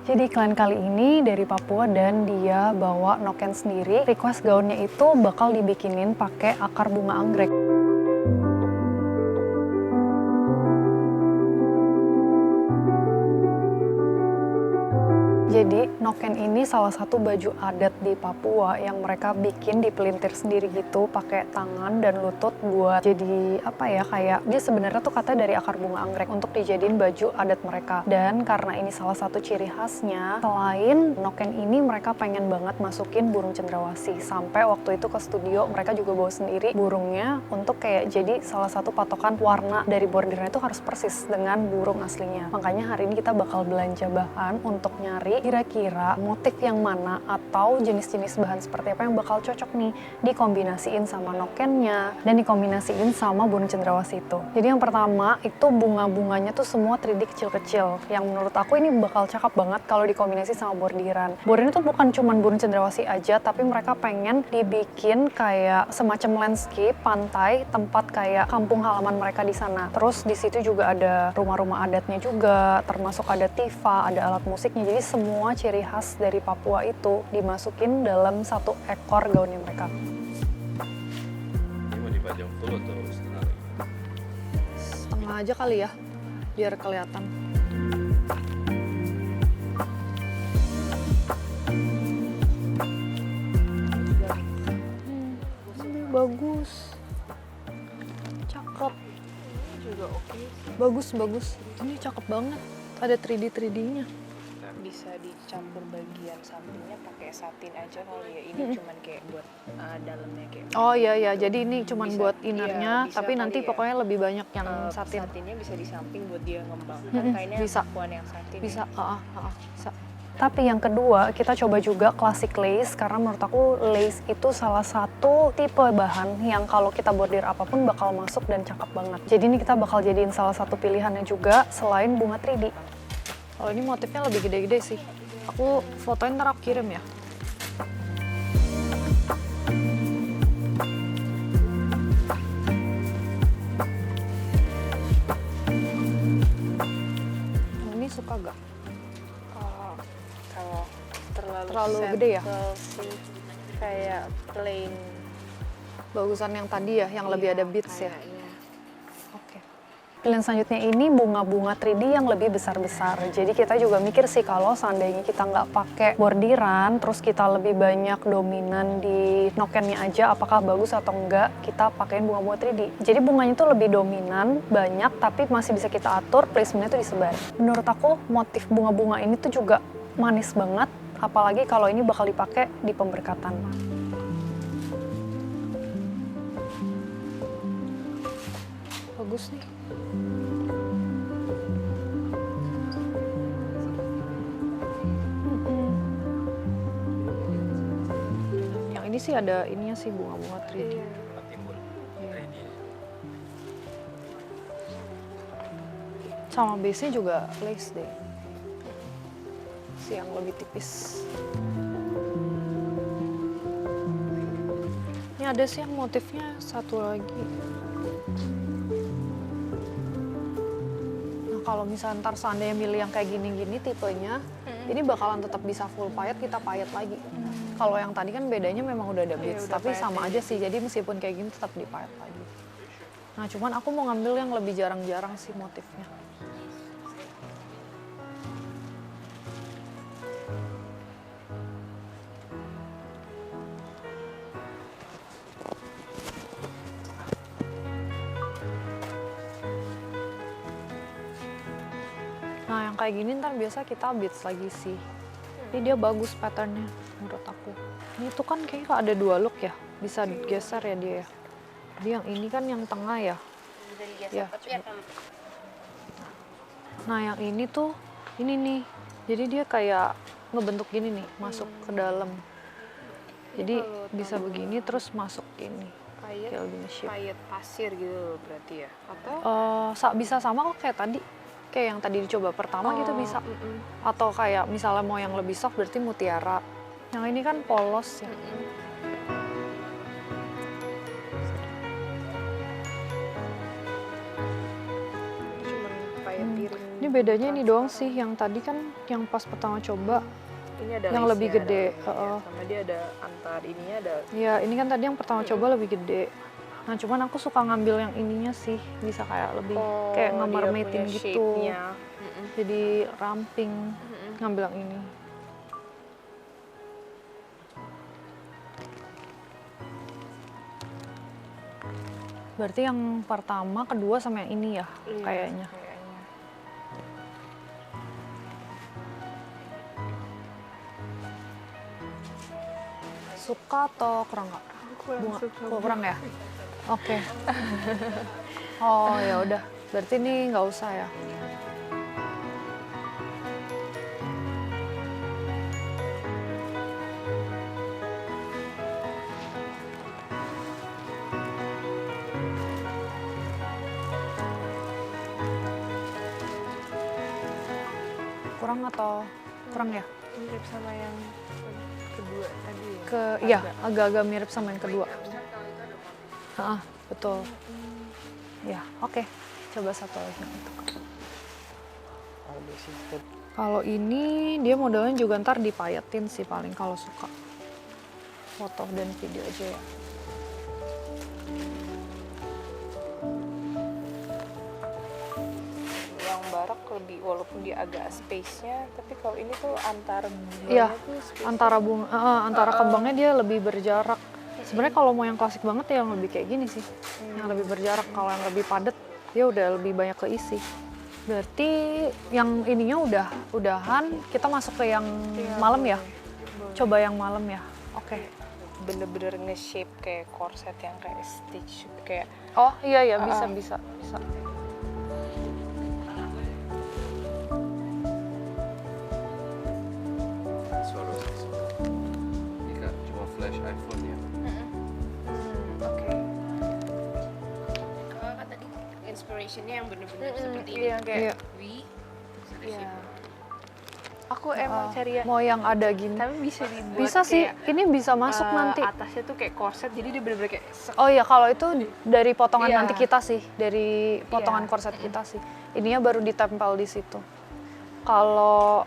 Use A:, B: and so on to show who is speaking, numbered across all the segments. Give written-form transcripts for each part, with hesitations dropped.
A: Jadi klien kali ini dari Papua dan dia bawa noken sendiri. Request gaunnya itu bakal dibikinin pakai akar bunga anggrek. Jadi noken ini salah satu baju adat di Papua yang mereka bikin dipelintir sendiri gitu pakai tangan dan lutut buat jadi apa ya, kayak dia sebenarnya tuh katanya dari akar bunga anggrek untuk dijadiin baju adat mereka. Dan karena ini salah satu ciri khasnya, selain noken ini mereka pengen banget masukin burung cendrawasih. Sampai waktu itu ke studio mereka juga bawa sendiri burungnya untuk kayak jadi salah satu patokan warna dari bordirnya itu harus persis dengan burung aslinya. Makanya hari ini kita bakal belanja bahan untuk nyari kira-kira motif yang mana atau jenis-jenis bahan seperti apa yang bakal cocok nih dikombinasiin sama nokennya dan dikombinasiin sama burung cendrawasih itu. Jadi yang pertama itu bunga-bunganya tuh semua 3D kecil-kecil yang menurut aku ini bakal cakep banget kalau dikombinasi sama bordiran. Bordiran itu bukan cuma burung cendrawasih aja, tapi mereka pengen dibikin kayak semacam landscape pantai, tempat kayak kampung halaman mereka di sana. Terus di situ juga ada rumah-rumah adatnya juga, termasuk ada tifa, ada alat musiknya. Jadi semua ciri khas dari Papua itu dimasukin dalam satu ekor gaunnya mereka.
B: Ini mau dipajang full atau setengah lagi?
A: Setengah aja kali ya, biar kelihatan. Bagus. Cakep.
C: Ini juga oke sih.
A: Bagus. Ini cakep banget. Ada 3D-nya.
C: Bisa dicampur bagian sampingnya pakai satin aja kali ya. Ini cuman kayak buat dalamnya kayak.
A: Oh iya, jadi ini cuman
C: Bisa,
A: buat
C: iya,
A: innernya,
C: bisa
A: tapi
C: kali
A: nanti
C: ya.
A: pokoknya lebih banyak yang satin.
C: Satinnya bisa di samping buat dia ngembang. Kan kayaknya
A: bisa.
C: Papuan yang satin.
A: Bisa,
C: Ya.
A: bisa. Tapi yang kedua, kita coba juga classic lace, karena menurut aku lace itu salah satu tipe bahan yang kalau kita bordir apapun bakal masuk dan cakep banget. Jadi ini kita bakal jadiin salah satu pilihannya juga selain bunga 3D. Kalau ini motifnya lebih gede-gede sih. Aku fotoin ntar aku kirim ya. Yang ini suka gak?
C: Kalau
A: Terlalu gede ya?
C: simple sih, kayak plain.
A: Bagusan yang tadi ya, yang lebih ada beads ya.
C: Kayaknya.
A: Oke. Pilihan selanjutnya ini bunga-bunga 3D yang lebih besar-besar. Jadi kita juga mikir sih kalau seandainya kita nggak pakai bordiran, terus kita lebih banyak dominan di nokennya aja, apakah bagus atau enggak kita pakein bunga-bunga 3D. Jadi bunganya itu lebih dominan, banyak, tapi masih bisa kita atur, placementnya itu disebar. Menurut aku motif bunga-bunga ini tuh juga manis banget, apalagi kalau ini bakal dipakai di pemberkatan. Bagus nih. Yang ini sih ada ininya sih bunga-bunga 3D.
B: Timbul. Ready.
A: Sama base-nya juga lace deh. Si yang lebih tipis. Ini ada sih yang motifnya satu lagi. Nah kalau misalnya ntar seandainya milih yang kayak gini-gini tipenya, ini bakalan tetap bisa full payet, kita payet lagi. Kalau yang tadi kan bedanya memang udah ada beads,
C: udah
A: tapi
C: payet
A: sama
C: aja
A: aja sih. Jadi meskipun kayak gini tetap dipayet lagi. Nah cuman aku mau ngambil yang lebih jarang-jarang sih motifnya. Nah yang kayak gini ntar biasa kita beads lagi sih. Ini dia bagus patternnya menurut aku. Ini tuh kan kayak ada dua look ya, bisa geser ya dia ya. Jadi yang ini kan yang tengah ya.
C: Bisa digeser,
A: Ya,
C: tapi
A: coba.
C: akan
A: Nah yang ini tuh, ini nih. Jadi dia kayak ngebentuk gini nih, masuk ke dalam. Jadi
C: kalau
A: bisa begini terus masuk ini.
C: payet,
A: Kayak gini shape.
C: payet pasir gitu loh berarti ya? Atau?
A: Bisa sama kok kayak tadi. Kayak yang tadi dicoba pertama gitu bisa. Atau kayak misalnya mau yang lebih soft berarti mutiara. Yang ini kan polos ya.
C: Cuman payet piring.
A: Ini Ini bedanya ini doang sih, yang tadi kan yang pas pertama coba
C: Ini ada
A: yang lebih
C: lace-nya,
A: gede.
C: ada lace-nya. Sama dia ada antar ininya ada.
A: Ya ini kan tadi yang pertama coba lebih gede. Nah cuman aku suka ngambil yang ininya sih, bisa kayak lebih kayak
C: dia
A: ngemermaidin
C: punya
A: gitu.
C: shape-nya.
A: Jadi ramping, ngambil yang ini. Berarti yang pertama, kedua sama yang ini ya,
C: Iya,
A: kayaknya. Suka atau kurang nggak? Bunga, kurang ya? Oke. Oh ya udah, berarti ini nggak usah ya. Kurang atau kurang ya?
C: Mirip sama yang kedua tadi ya.
A: Iya, agak-agak mirip sama yang kedua. Betul. Ya, oke. Coba satu lagi yang itu. Kalau ini dia modelnya juga ntar dipayetin sih paling kalau suka. Foto dan video aja ya.
C: Yang barak lebih, walaupun dia agak space-nya, tapi kalau ini tuh antar bunganya
A: Iya,
C: tuh space-nya.
A: antara kembangnya dia lebih berjarak. Sebenarnya kalau mau yang klasik banget ya yang lebih kayak gini sih, yang lebih berjarak. Kalau yang lebih padat dia udah lebih banyak keisi. Berarti yang ininya udahan, kita masuk ke yang malam ya. Coba yang malam ya. Oke.
C: Bener-bener nge-shape kayak corset yang kayak stitch kayak.
A: Oh iya bisa.
B: Swarovski. Ini kan cuma flash iPhone ya.
C: Oke.
D: Kalau kan tadi inspirationnya yang bener-bener seperti ini.
C: Iya kayak
A: Iya.
D: Terus ada
C: iya.
D: shape.
C: Aku emang cari yang
A: Mau yang ada gini.
C: tapi bisa dibuat
A: Bisa sih,
C: kayak,
A: ini bisa masuk nanti.
C: atasnya tuh kayak corset, jadi dia bener-bener kayak
A: Oh iya, kalau itu dari potongan
C: Iya.
A: nanti kita sih, dari potongan
C: Iya.
A: korset kita sih. Ininya baru ditempel di situ. Kalau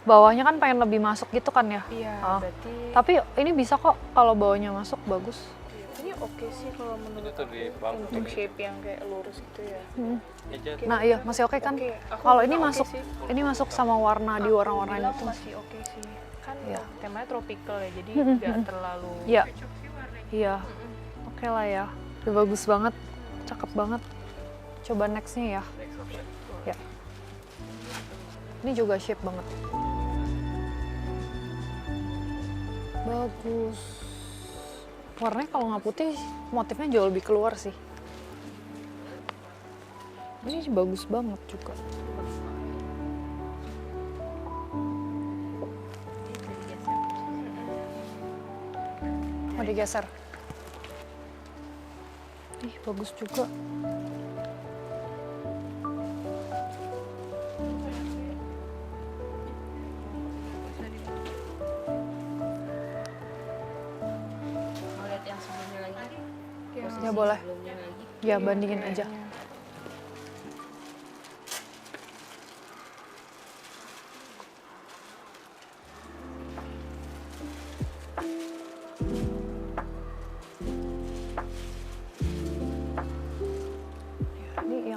A: bawahnya kan pengen lebih masuk gitu kan ya.
C: iya,
A: Ah.
C: berarti
A: Tapi ini bisa kok kalau bawahnya masuk, bagus.
C: ini oke sih kalau menurut
B: Itu tuh di pump
C: untuk
B: ini.
C: shape yang kayak lurus gitu ya.
B: Aja.
A: Nah iya, masih oke kan?
C: Oke, aku
A: Kalau ini
C: oke
A: masuk,
C: sih.
A: ini masuk sama warna di warna-warna
C: Bilang
A: itu.
C: masih oke sih. Kan
A: Iya.
C: temanya tropical ya, jadi nggak terlalu.
A: Iya, iya, oke lah ya. Udah bagus banget, cakep banget. Coba nextnya ya.
B: Next option.
A: Ya. Ini juga shape banget. Bagus. Warnanya kalau nggak putih, motifnya jauh lebih keluar sih. Ini bagus banget juga. Mau digeser. Ih, bagus juga.
D: Mau lihat yang sebelumnya lagi? Posisi
A: Ya boleh.
D: sebelumnya lagi.
A: Ya bandingin aja.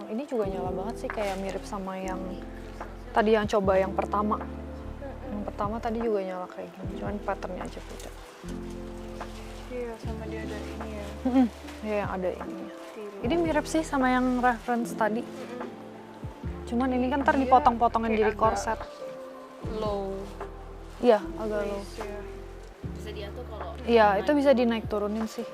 A: Ini juga nyala banget sih, kayak mirip sama yang tadi yang coba yang pertama. Yang pertama tadi juga nyala kayak gini, cuman patternnya aja beda.
C: Iya, sama dia ada ini ya.
A: Ya yang ada ininya.
C: Tiru.
A: Ini mirip sih sama yang reference tadi. Cuman ini kan ntar dipotong-potongin jadi korset.
C: Low.
A: Iya, agak low.
C: Ya.
D: Bisa diatur kalau
A: Iya, itu bisa dinaik turunin sih.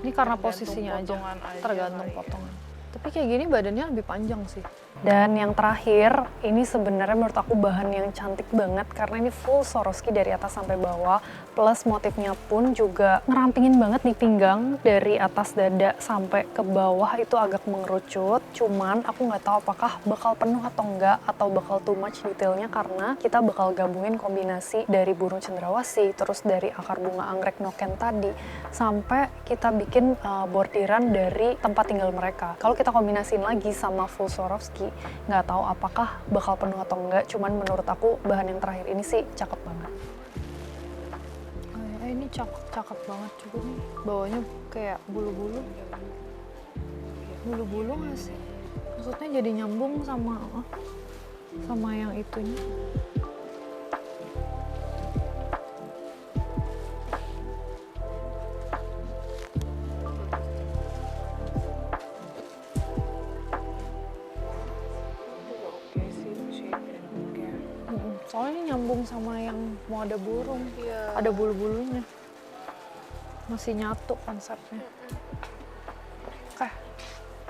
A: Ini karena
C: Tergantung
A: posisinya aja,
C: potongan aja
A: tergantung
C: kali ya.
A: potongan. Tapi kayak gini badannya lebih panjang sih. Dan yang terakhir, ini sebenarnya menurut aku bahan yang cantik banget karena ini full Swarovski dari atas sampai bawah. Plus motifnya pun juga ngerampingin banget di pinggang dari atas dada sampai ke bawah itu agak mengerucut. Cuman aku nggak tahu apakah bakal penuh atau enggak atau bakal too much detailnya karena kita bakal gabungin kombinasi dari burung cendrawasih, terus dari akar bunga anggrek noken tadi, sampai kita bikin bordiran dari tempat tinggal mereka. Kalau kita kombinasiin lagi sama full Swarovski, lagi. Nggak tahu apakah bakal penuh atau enggak, cuman menurut aku bahan yang terakhir ini sih cakep banget.
E: Ini cakep banget juga nih. Bawahnya kayak bulu-bulu. Bulu-bulu nggak sih? Maksudnya jadi nyambung sama yang itunya.
C: Oke sih, shape dan looknya.
E: Soalnya ini nyambung sama yang mau ada burung.
C: Iya.
E: Ada bulu-bulunya. Masih nyatu konsepnya. Oke.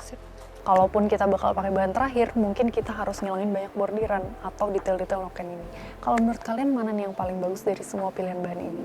E: Sip.
A: Kalaupun kita bakal pakai bahan terakhir, mungkin kita harus ngilangin banyak bordiran atau detail-detail noken ini. Kalau menurut kalian mana nih yang paling bagus dari semua pilihan bahan ini?